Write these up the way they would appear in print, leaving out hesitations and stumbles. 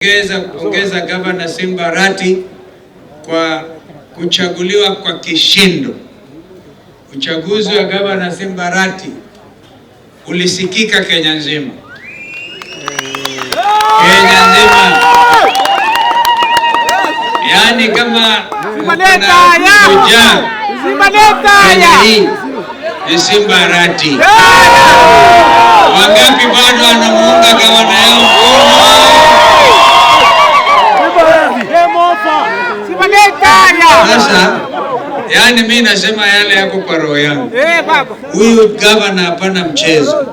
Ongeza Gavana Simba Rati kwa kuchaguliwa kwa kishindo. Uchaguzi wa Gavana Simba Rati ulisikika Kenya nzima. Kenya nzima. Yani kama Kenya hii ni Simba Rati. Wangapi bado wanamuunga gavana yao? Sasa, yani mimi nasema yale yako kwa roho yangu. Huyu gavana hapana mchezo.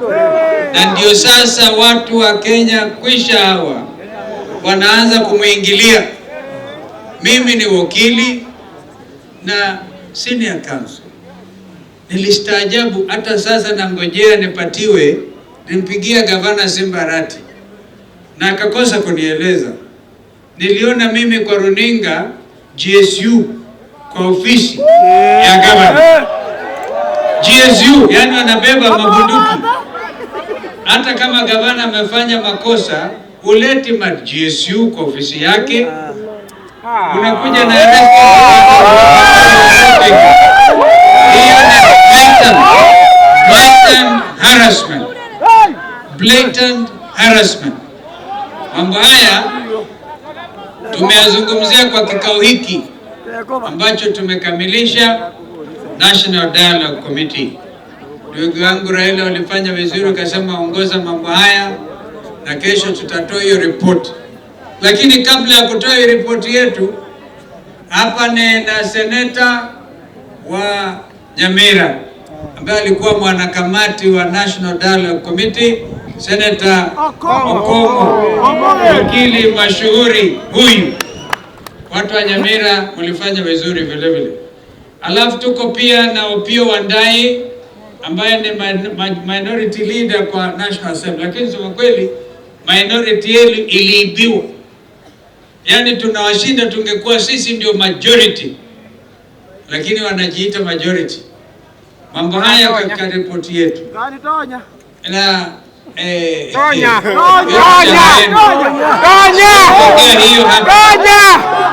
Na ndio sasa watu wa Kenya kwisha hawa wanaanza kumuingilia. Mimi ni wakili na senior counsel. Nilistaajabu hata sasa nangojea nipatiwe, nimpigia gavana Simba Rati na akakosa kunieleza. Niliona mimi kwa runinga GSU kwa ofisi ya gavana. GSU yani wanabeba mabunduki. Hata kama gavana amefanya makosa, uleti GSU kwa ofisi yake. Unakuja na blatant harassment. Mambo haya tumeyazungumzia kwa kikao hiki ambacho tumekamilisha National Dialogue Committee. Ndugu wangu Raila walifanya vizuri, akasema ongoza mambo haya na kesho tutatoa hiyo report. Lakini kabla ya kutoa hiyo report yetu, hapa na seneta wa Nyamira ambaye alikuwa mwanakamati wa National Dialogue Committee, Senator Okomo, wakili mashuhuri huyu. Watu wa Nyamira mlifanya vizuri vile vile. Alafu tuko pia na Opio Wandai ambaye ni minority leader kwa National Assembly. Lakini kwa kweli minority iliibiwa. Yani tunawashinda, tungekuwa sisi ndio majority. Lakini wanajiita majority. Mambo haya katika ripoti yetu. Na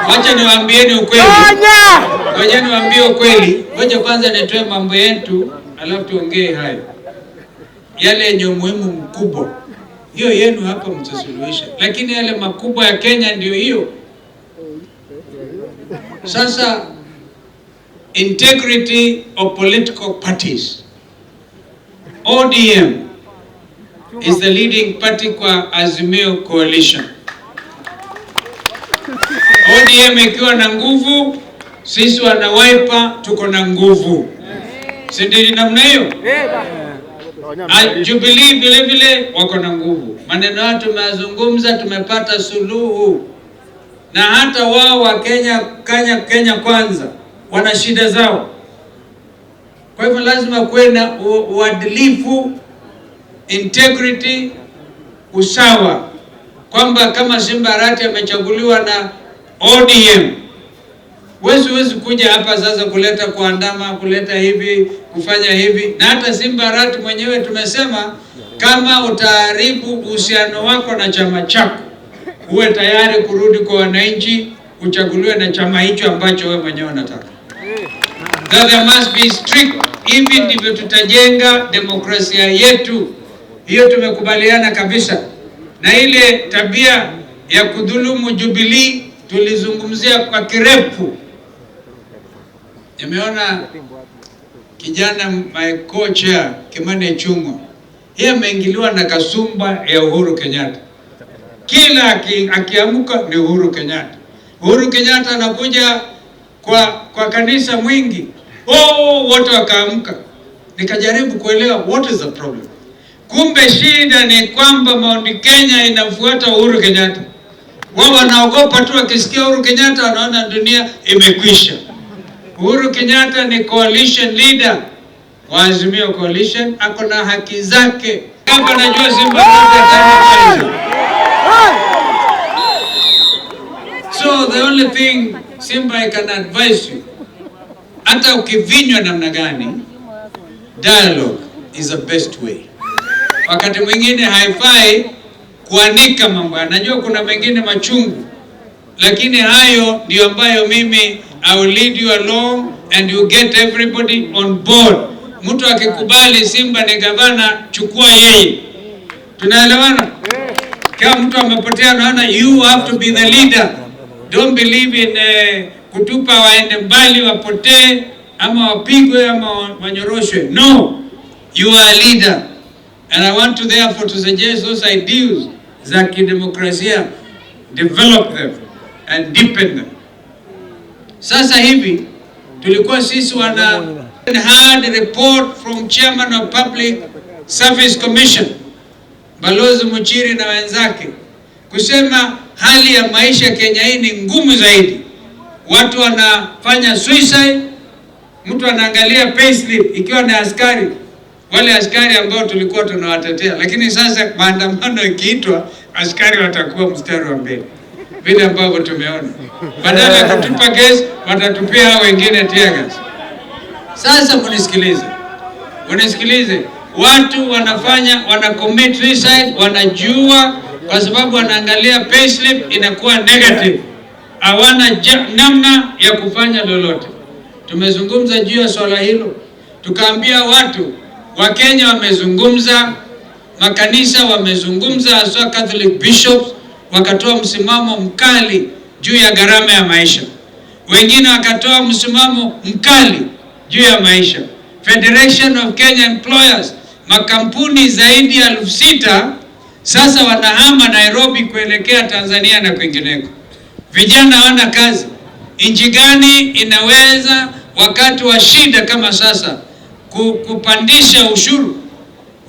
wacha niwaambieni ukweli. Ngoja niwaambie ukweli. Ngoja kwanza nitoe mambo yetu alafu tuongee hayo. Yale yenye umuhimu mkubwa, hiyo yenu hapa mtasuluhisha. Lakini yale makubwa ya Kenya ndio hiyo. Sasa integrity of political parties. ODM is the leading party kwa Azimio coalition. ODM ikiwa na nguvu, sisi wana Wiper tuko na nguvu. Si ndio namna hiyo? Jubilee vile vile wako na nguvu. Maneno haya tumezungumza, tumepata suluhu. Na hata wao wa Kenya kwanza wana shida zao. Kwa hivyo lazima kuwe na uadilifu, integrity, usawa. Kwamba kama Simba Rati amechaguliwa na ODM, huwezi kuja hapa sasa kuleta kuandama, kuleta hivi, kufanya hivi. Na hata Simba Rati mwenyewe tumesema kama utaharibu uhusiano wako na chama chako, uwe tayari kurudi kwa wananchi, uchaguliwe na chama hicho ambacho wewe mwenyewe unataka. That there must be strict, even ndivyo tutajenga demokrasia yetu. Hiyo tumekubaliana kabisa. Na ile tabia ya kudhulumu Jubilee tulizungumzia kwa kirefu. Nimeona kijana my co-chair Kimani Ichung'wah, yeye ameingiliwa na kasumba ya Uhuru Kenyatta. Kila akiamka ni Uhuru Kenyatta. Uhuru Kenyatta anakuja kwa kanisa mwingi. Wote wakaamka. Nikajaribu kuelewa what is the problem. Kumbe shida ni kwamba Mount Kenya inafuata Uhuru Kenyatta. Wao wanaogopa tu wakisikia Uhuru Kenyatta, wanaona dunia imekwisha. Uhuru Kenyatta ni coalition leader wa Azimio coalition, ako na haki zake. Kama najua Simba Rati. So the only thing Simba I can advise you, hata ukivinywa namna gani, dialogue is the best way. Wakati mwingine haifai kuanika mambo. Najua kuna mengine machungu, lakini hayo ndio ambayo mimi I will lead you along and you get everybody on board. Mtu akikubali Simba ni gavana, chukua yeye. Tunaelewana? Kama mtu amepotea, naona you have to be the leader. Don't believe in kutupa waende mbali wapotee ama wapigwe ama wanyoroshwe. No, you are a leader. And I want to therefore to suggest those ideals za kidemokrasia, develop them and deepen them. Sasa hivi tulikuwa sisi had a report from Chairman of Public Service Commission Balozi Muchiri na wenzake kusema hali ya maisha Kenya hii ni ngumu zaidi. Watu wanafanya suicide, mtu anaangalia payslip ikiwa ni askari, wale askari ambao tulikuwa tunawatetea, lakini sasa maandamano ikiitwa askari watakuwa mstari wa mbele. Vile ambavyo tumeona, badala ya kutupa kesi watatupia hao wengine tear gas. Sasa munisikilize, watu wana commit suicide, wanajua kwa sababu wanaangalia payslip inakuwa negative, hawana namna ya kufanya lolote. Tumezungumza juu ya swala hilo, tukaambia watu wa Kenya, wamezungumza, makanisa wamezungumza, hasa Catholic bishops wakatoa msimamo mkali juu ya gharama ya maisha. Wengine wakatoa msimamo mkali juu ya maisha. Federation of Kenya Employers, makampuni zaidi ya 6,000 sasa wanahama Nairobi kuelekea Tanzania na kwingineko. Vijana hawana kazi. Nchi gani inaweza wakati wa shida kama sasa kupandisha ushuru?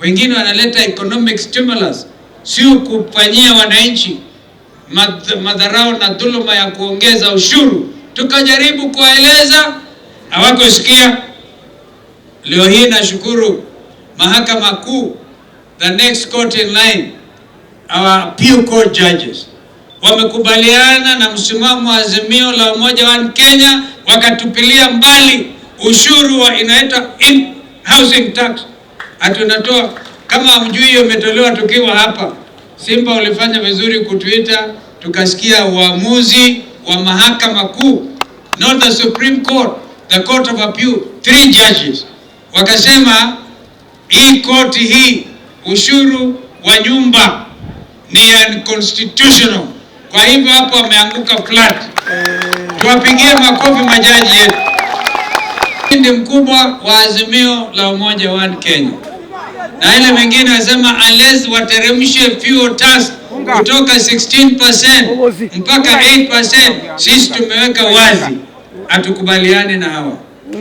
Wengine wanaleta economic stimulus, sio kufanyia wananchi madharau na dhuluma ya kuongeza ushuru. Tukajaribu kuwaeleza, hawakusikia. Leo hii nashukuru Mahakama Kuu, the next court in line, our appeal court judges wamekubaliana na msimamo wa Azimio la Umoja wa Kenya, wakatupilia mbali ushuru wa inaitwa housing tax. Atunatoa, kama mjui hiyo imetolewa tukiwa hapa. Simba ulifanya vizuri kutuita, tukasikia uamuzi wa Mahakama Kuu, not the Supreme Court, the Court of Appeal, 3 judges. Wakasema hii koti hii, ushuru wa nyumba ni unconstitutional. Kwa hivyo hapo wameanguka flat. Tuwapigie makofi majaji yetu. Ndi mkubwa wa Azimio la Umoja wa Kenya. Na ile mengine wasema unless wateremshe fuel tax kutoka 16% mpaka 8%, sisi tumeweka wazi hatukubaliani na hawa.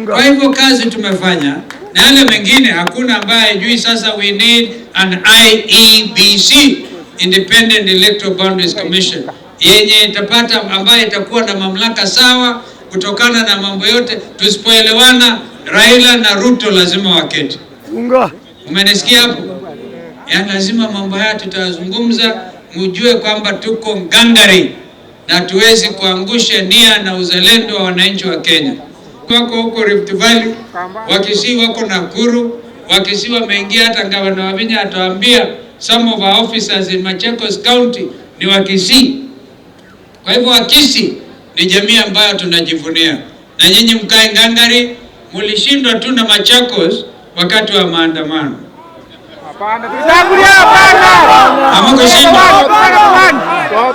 Kwa hivyo kazi tumefanya, na yale mengine hakuna ambaye jui. Sasa we need an Iebc, Independent Electoral Boundaries Commission, yenye itapata ambaye itakuwa na mamlaka sawa kutokana na mambo yote. Tusipoelewana, Raila na Ruto lazima waketi. Umenisikia hapo? Ya lazima mambo haya tutazungumza, mjue kwamba tuko ngangari na tuwezi kuangusha nia na uzalendo wa wananchi wa Kenya. Wako huko Rift Valley, Wakisii wako Nakuru, Wakisii wameingia, hata gavana Wavinya atawaambia some of our officers in Machakos County ni Wakisii. Kwa hivyo Wakisii ni jamii ambayo tunajivunia. Na nyinyi mkae ngangari, mulishindwa tu na Machakos wakati wa maandamano.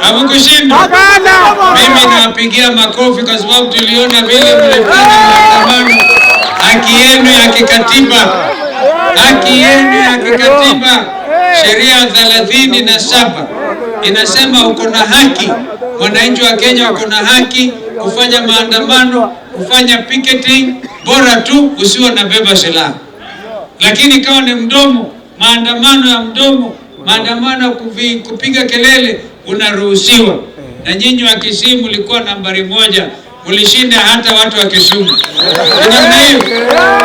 Hamukushindwa. Mimi nawapigia makofi kwa sababu tuliona vile mlifanya maandamano. Haki yenu ya kikatiba. Haki yenu ya kikatiba. Sheria 37 inasema uko na haki. Wananchi wa Kenya wako na haki kufanya maandamano, kufanya picketing, bora tu usiwe na beba silaha. Lakini kama ni mdomo, maandamano ya mdomo, maandamano kupiga kelele, unaruhusiwa. Na nyinyi wa Kisii mlikuwa nambari 1, mlishinda hata watu wa Kisumu.